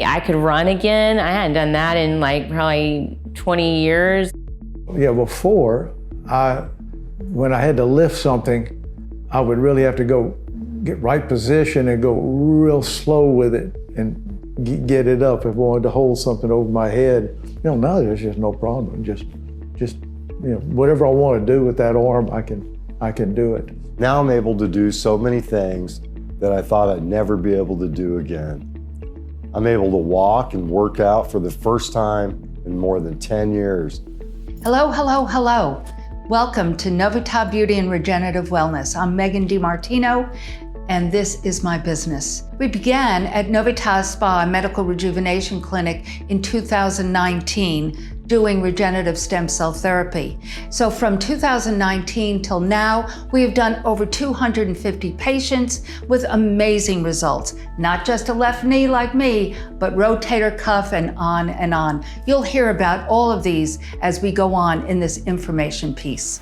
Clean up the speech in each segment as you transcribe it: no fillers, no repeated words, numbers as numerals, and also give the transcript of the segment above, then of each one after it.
Yeah, I could run again. I hadn't done that in like probably 20 years. Yeah, before, when I had to lift something, I would really have to go get right position and go real slow with it and get it up if I wanted to hold something over my head. Now there's just no problem. Just whatever I want to do with that arm, I can do it. Now I'm able to do so many things that I thought I'd never be able to do again. I'm able to walk and work out for the first time in more than 10 years. Hello, hello, hello. Welcome to Novita Beauty and Regenerative Wellness. I'm Megan DiMartino, and this is my business. We began at Novita Spa Medical Rejuvenation Clinic in 2019 doing regenerative stem cell therapy. So from 2019 till now, we have done over 250 patients with amazing results. Not just a left knee like me, but rotator cuff and on and on. You'll hear about all of these as we go on in this information piece.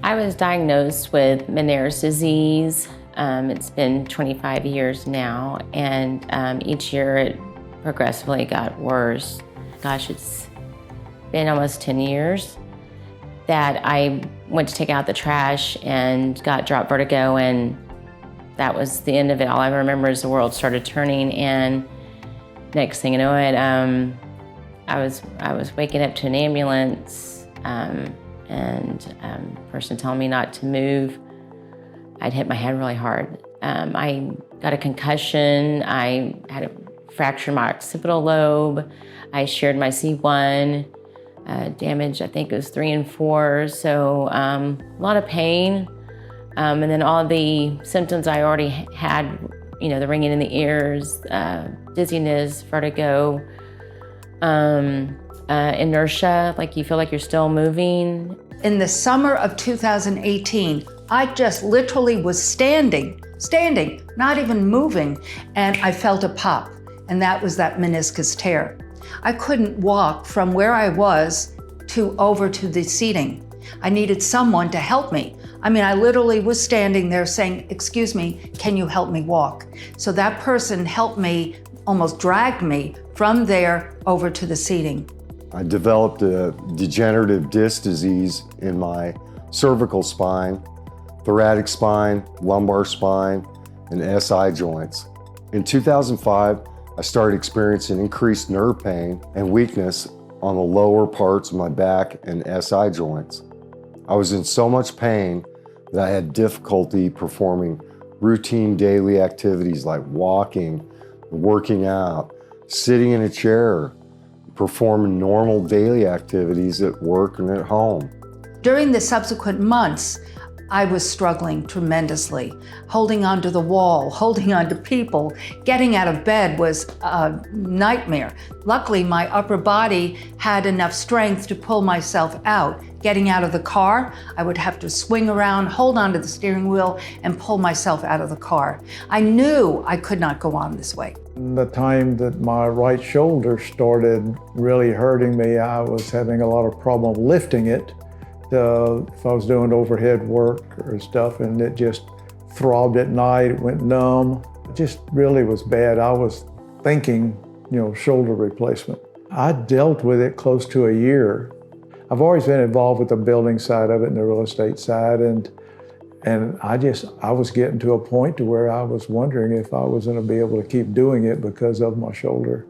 I was diagnosed with Meniere's disease. It's been 25 years now, and each year it progressively got worse. Gosh, it's been almost 10 years that I went to take out the trash and got drop vertigo, and that was the end of it. All I remember is the world started turning, and next thing you know it, I was waking up to an ambulance, and a person telling me not to move. I'd hit my head really hard. I got a concussion. I had a fracture in my occipital lobe. I shared my C1, damage, I think it was 3 and 4. So a lot of pain. And then all the symptoms I already had, the ringing in the ears, dizziness, vertigo, inertia, like you feel like you're still moving. In the summer of 2018, I just literally was standing, not even moving, and I felt a pop, and that was that meniscus tear. I couldn't walk from where I was over to the seating. I needed someone to help me. I literally was standing there saying, "Excuse me, can you help me walk?" So that person helped me, almost dragged me from there over to the seating. I developed a degenerative disc disease in my cervical spine, thoracic spine, lumbar spine, and SI joints. In 2005, I started experiencing increased nerve pain and weakness on the lower parts of my back and SI joints. I was in so much pain that I had difficulty performing routine daily activities like walking, working out, sitting in a chair, performing normal daily activities at work and at home. During the subsequent months, I was struggling tremendously, holding onto the wall, holding onto people. Getting out of bed was a nightmare. Luckily, my upper body had enough strength to pull myself out. Getting out of the car, I would have to swing around, hold onto the steering wheel, and pull myself out of the car. I knew I could not go on this way. The time that my right shoulder started really hurting me, I was having a lot of problem lifting it. If I was doing overhead work or stuff, and it just throbbed at night, it went numb. It just really was bad. I was thinking, shoulder replacement. I dealt with it close to a year. I've always been involved with the building side of it and the real estate side, and I was getting to a point to where I was wondering if I was going to be able to keep doing it because of my shoulder.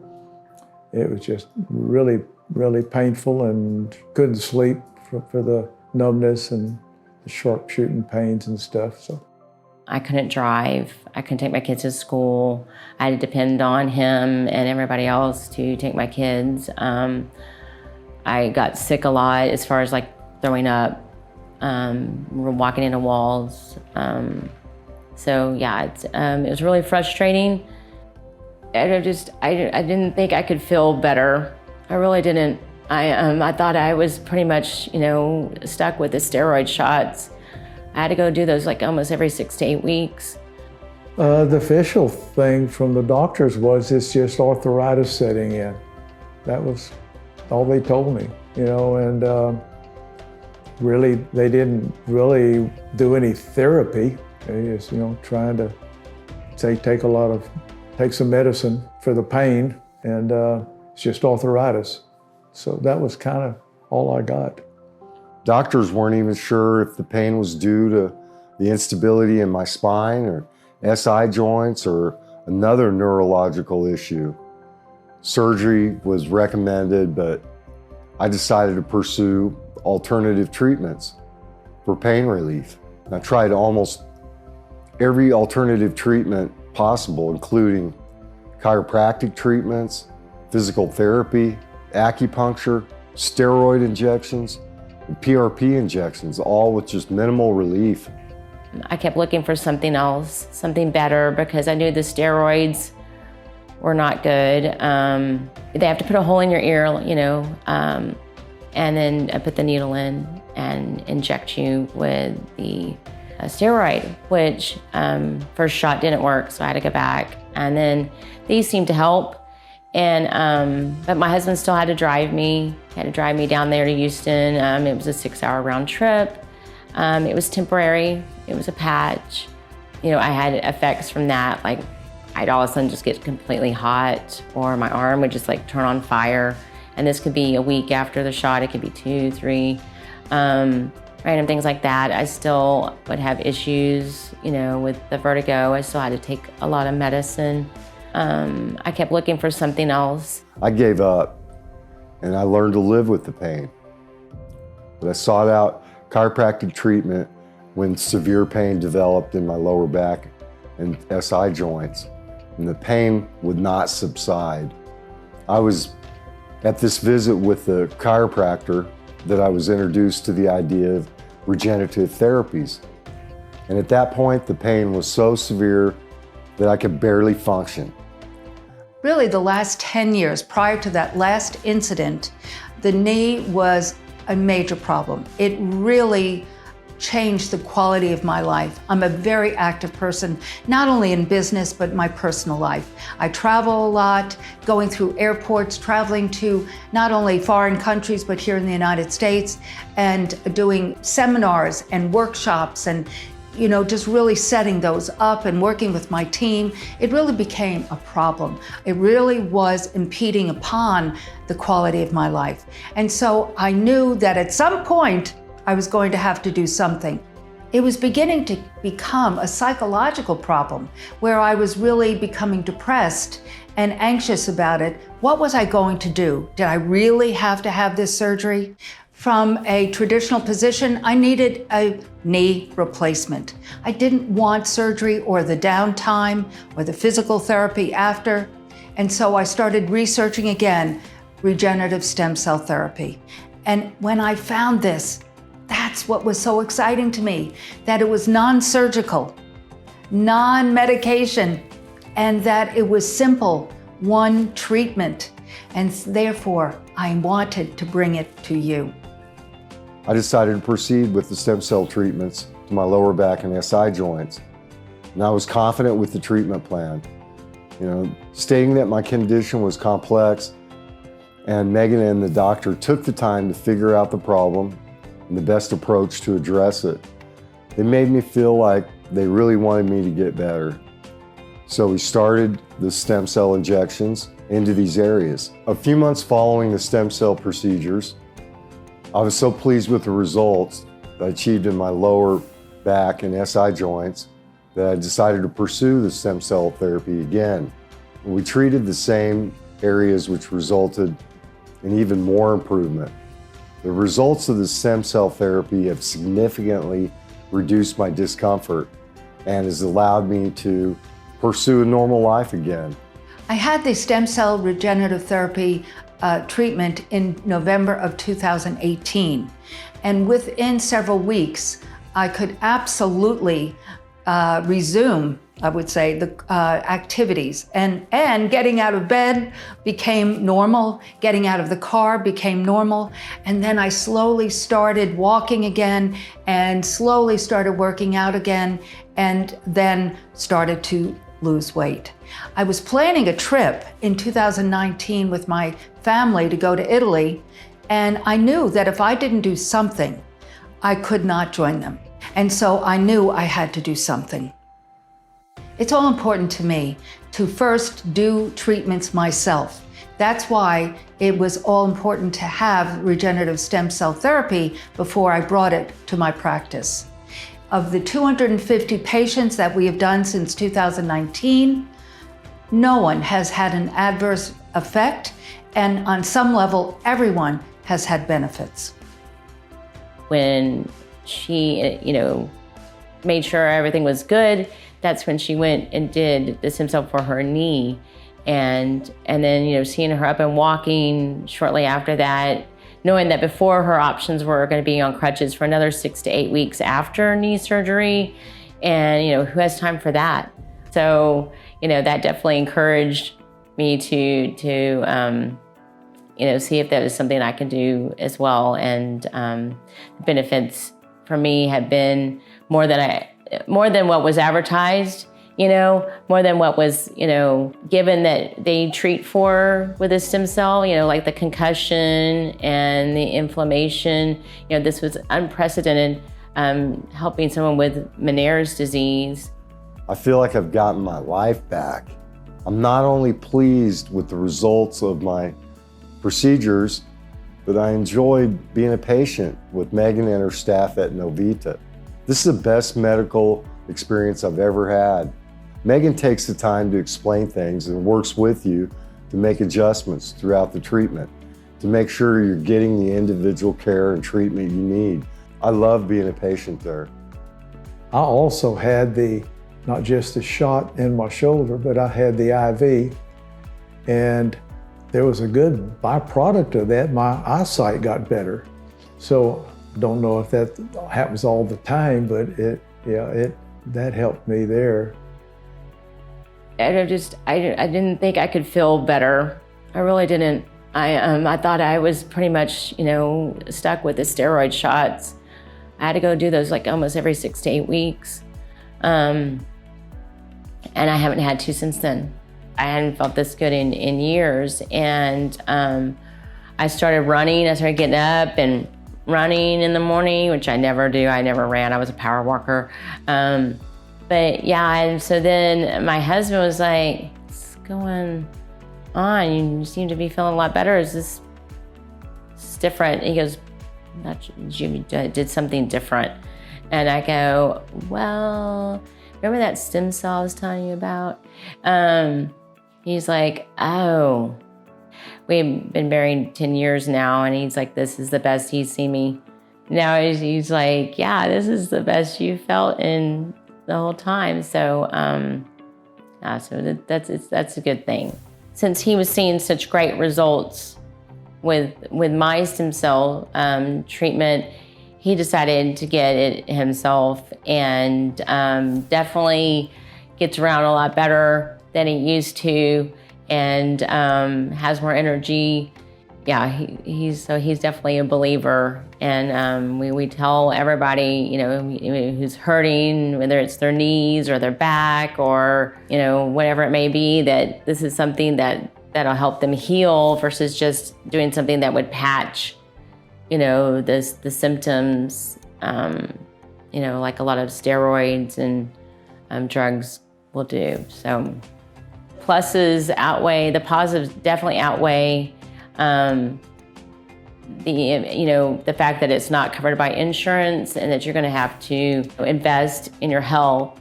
It was just really, really painful, and couldn't sleep for the numbness and the sharp shooting pains and stuff. So I couldn't drive. I couldn't take my kids to school. I had to depend on him and everybody else to take my kids. I got sick a lot as far as like throwing up, walking into walls. So yeah, it was really frustrating. I didn't think I could feel better. I really didn't. I thought I was pretty much, stuck with the steroid shots. I had to go do those like almost every 6 to 8 weeks. The official thing from the doctors was it's just arthritis setting in. That was all they told me. and really, they didn't really do any therapy. They just, trying to take some medicine for the pain, and it's just arthritis. So that was kind of all I got. Doctors weren't even sure if the pain was due to the instability in my spine or SI joints or another neurological issue. Surgery was recommended, but I decided to pursue alternative treatments for pain relief. I tried almost every alternative treatment possible, including chiropractic treatments, physical therapy, acupuncture, steroid injections, and PRP injections, all with just minimal relief. I kept looking for something else, something better, because I knew the steroids were not good. They have to put a hole in your ear, and then put the needle in and inject you with the steroid, which first shot didn't work, so I had to go back. And then these seemed to help. But my husband still had to drive me. He had to drive me down there to Houston. It was a 6-hour round trip. It was temporary. It was a patch. I had effects from that. Like, I'd all of a sudden just get completely hot, or my arm would just turn on fire. And this could be a week after the shot. It could be 2, 3, random things like that. I still would have issues, with the vertigo. I still had to take a lot of medicine. I kept looking for something else. I gave up, and I learned to live with the pain. But I sought out chiropractic treatment when severe pain developed in my lower back and SI joints, and the pain would not subside. I was at this visit with the chiropractor that I was introduced to the idea of regenerative therapies. And at that point, the pain was so severe that I could barely function. Really, the last 10 years prior to that last incident, the knee was a major problem. It really changed the quality of my life. I'm a very active person, not only in business, but my personal life. I travel a lot, going through airports, traveling to not only foreign countries, but here in the United States, and doing seminars and workshops and just really setting those up and working with my team. It really became a problem. It really was impeding upon the quality of my life. And so I knew that at some point I was going to have to do something. It was beginning to become a psychological problem where I was really becoming depressed and anxious about it. What was I going to do? Did I really have to have this surgery? From a traditional position, I needed a knee replacement. I didn't want surgery or the downtime or the physical therapy after. And so I started researching again, regenerative stem cell therapy. And when I found this, that's what was so exciting to me, that it was non-surgical, non-medication, and that it was simple, one treatment. And therefore, I wanted to bring it to you. I decided to proceed with the stem cell treatments to my lower back and SI joints. And I was confident with the treatment plan. Stating that my condition was complex, and Megan and the doctor took the time to figure out the problem and the best approach to address it. They made me feel like they really wanted me to get better. So we started the stem cell injections into these areas. A few months following the stem cell procedures, I was so pleased with the results I achieved in my lower back and SI joints that I decided to pursue the stem cell therapy again. We treated the same areas, which resulted in even more improvement. The results of the stem cell therapy have significantly reduced my discomfort and has allowed me to pursue a normal life again. I had the stem cell regenerative therapy treatment in November of 2018. And within several weeks, I could absolutely resume, I would say, the activities. And getting out of bed became normal. Getting out of the car became normal. And then I slowly started walking again and slowly started working out again, and then started to lose weight. I was planning a trip in 2019 with my family to go to Italy, And I knew that if I didn't do something, I could not join them. And so I knew I had to do something. It's all important to me to first do treatments myself. That's why it was all important to have regenerative stem cell therapy before I brought it to my practice. Of the 250 patients that we have done since 2019, no one has had an adverse effect, and on some level, everyone has had benefits. When she, made sure everything was good, that's when she went and did the stem cell for her knee. And then, seeing her up and walking shortly after that, knowing that before her options were going to be on crutches for another 6 to 8 weeks after knee surgery. And, who has time for that? So, that definitely encouraged me to see if that was something I could do as well. And the benefits for me have been more than what was advertised, more than what was, given that they treat for with a stem cell, like the concussion and the inflammation. This was unprecedented, helping someone with Meniere's disease. I feel like I've gotten my life back. I'm not only pleased with the results of my procedures, but I enjoyed being a patient with Megan and her staff at Novita. This is the best medical experience I've ever had. Megan takes the time to explain things and works with you to make adjustments throughout the treatment to make sure you're getting the individual care and treatment you need. I love being a patient there. I also had not just the shot in my shoulder, but I had the IV, and there was a good byproduct of that. My eyesight got better. So I don't know if that happens all the time, but that helped me there. I didn't think I could feel better. I really didn't. I thought I was pretty much, stuck with the steroid shots. I had to go do those like almost every 6 to 8 weeks. And I haven't had to since then. I hadn't felt this good in years. And I started running. I started getting up and running in the morning, which I never do. I never ran. I was a power walker. But yeah, and so then my husband was like, what's going on? You seem to be feeling a lot better. Is this different? He goes, you did something different. And I go, well, remember that stem cell I was telling you about? He's like, oh, we've been married 10 years now. And he's like, this is the best he's seen me. Now he's like, yeah, this is the best you felt in the whole time. So, so that's a good thing. Since he was seeing such great results with my stem cell treatment, he decided to get it himself, and definitely gets around a lot better than he used to, and has more energy. Yeah, he's definitely a believer, and we tell everybody, who's hurting, whether it's their knees or their back or whatever it may be, that this is something that'll help them heal versus just doing something that would patch, the symptoms, like a lot of steroids and drugs will do. So pluses outweigh the positives, definitely outweigh the fact that it's not covered by insurance and that you're going to have to invest in your health.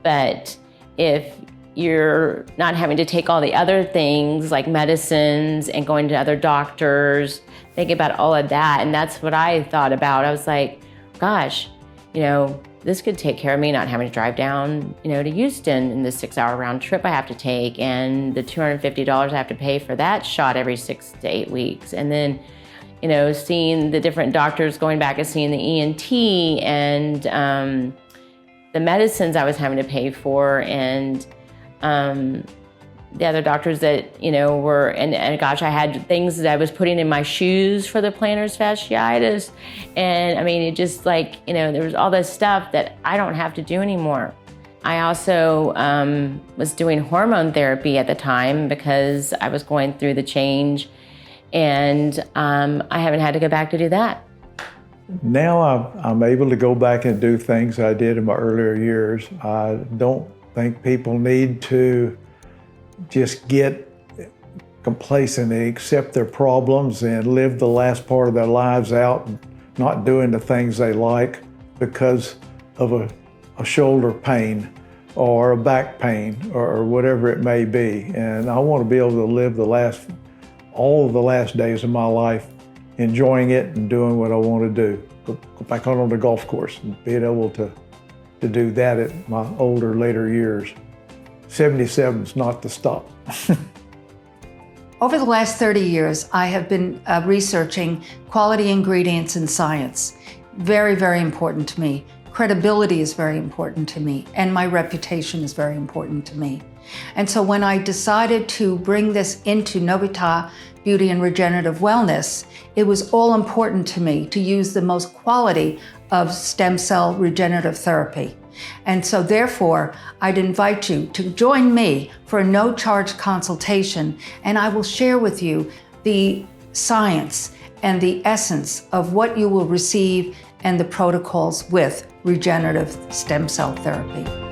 But if you're not having to take all the other things like medicines and going to other doctors, think about all of that. And that's what I thought about. I was like, gosh, this could take care of me not having to drive down, to Houston in the 6-hour round trip I have to take, and the $250 I have to pay for that shot every 6 to 8 weeks. And then, seeing the different doctors, going back and seeing the ENT and the medicines I was having to pay for, and the other doctors that, were, and gosh, I had things that I was putting in my shoes for the plantar fasciitis. And I mean, it just like, there was all this stuff that I don't have to do anymore. I also was doing hormone therapy at the time because I was going through the change. and I haven't had to go back to do that. Now I'm able to go back and do things I did in my earlier years. I don't think people need to just get complacent and accept their problems and live the last part of their lives out not doing the things they like because of a shoulder pain or a back pain or whatever it may be. And I want to be able to live all of the last days of my life enjoying it and doing what I want to do. Go back on the golf course and being able to do that at my older, later years. 77 is not the stop. Over the last 30 years, I have been researching quality ingredients in science. Very, very important to me. Credibility is very important to me, and my reputation is very important to me. And so when I decided to bring this into Novita Beauty and Regenerative Wellness, it was all important to me to use the most quality of stem cell regenerative therapy. And so therefore, I'd invite you to join me for a no-charge consultation, and I will share with you the science and the essence of what you will receive and the protocols with regenerative stem cell therapy.